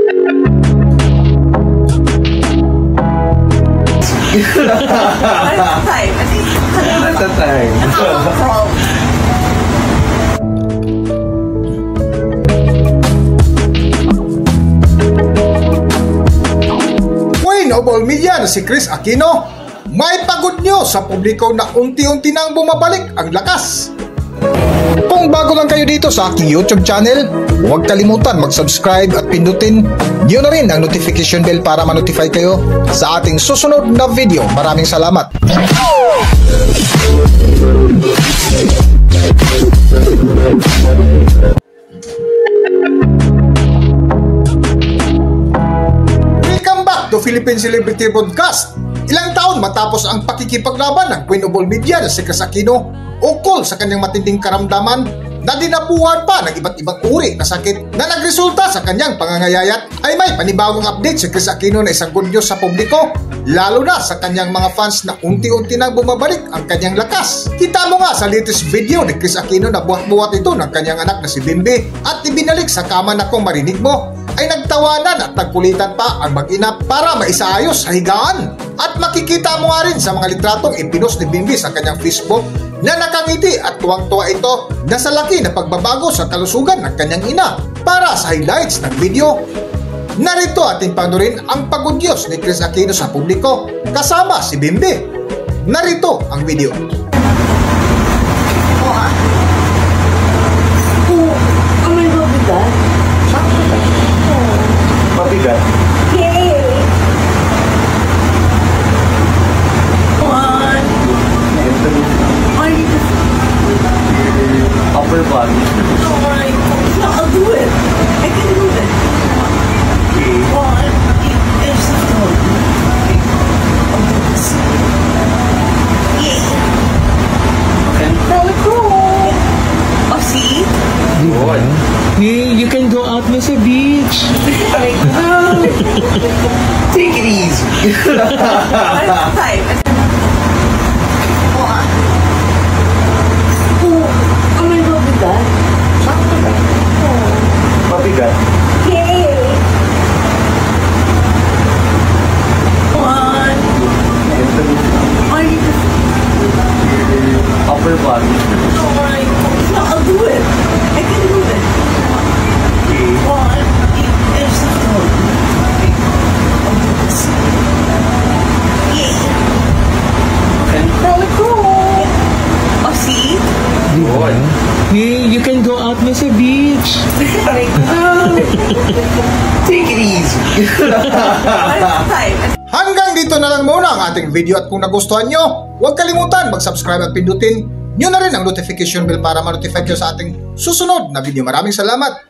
Queen of all media na si Kris Aquino, may pagod nyo sa publiko na unti-unti nang bumabalik ang lakas. Kung bago lang kayo dito sa aking YouTube channel, huwag kalimutan mag-subscribe at pindutin nyo na rin ang notification bell para ma-notify kayo sa ating susunod na video. Maraming salamat! Welcome back to Philippine Celebrity Broadcast. Ilang taon matapos ang pakikipaglaban ng Queen of all media na si Kris Aquino ukol sa kanyang matinding karamdaman na dinapuhan pa ng iba't ibang uri na sakit na nagresulta sa kanyang pangangayayat, ay may panibagong update si Kris Aquino na isang good news sa publiko, lalo na sa kanyang mga fans na unti-unti nang bumabalik ang kanyang lakas. Kita mo nga sa latest video ni Kris Aquino na buhat-buhat ito ng kanyang anak na si Bimbi at ibinalik sa kama na kung marinig mo ay nagtawanan at nagkulitan pa ang mag-ina para maisaayos sa higaan. At makikita mo nga rin sa mga litratong ipinost ni Bimbi sa kanyang Facebook na nakangiti at tuwang-tuwa ito na sa laki na pagbabago sa kalusugan ng kanyang ina. Para sa highlights ng video, narito ating panurin ang pag-udyos ni Kris Aquino sa publiko kasama si Bimbi. Narito ang video. Mabigat? Upper body. Alright. No, I'll do it. I can do it. Okay. One. It's not hard. I'll do this. Yeah. Okay. Really cool. Oh, see? Good. Hey, you can go out na sa beach. Alright. Take it easy. Five. One. Oh, am I wrong with that? Mabigat? Yay! One. Are you Upper body. alright? No, I'll do it. I can do it. Okay. One. It's not hard. I'll do this. Yeah. Okay. Really cool. Oh, see? Good. Hey, you can go out na sa beach. Alright. Take it easy. Five. Hanggang dito na lang muna ang ating video at kung nagustuhan nyo, huwag kalimutan mag-subscribe at pindutin nyo na rin ang notification bell para ma-notify kayo sa ating susunod na video. Maraming salamat!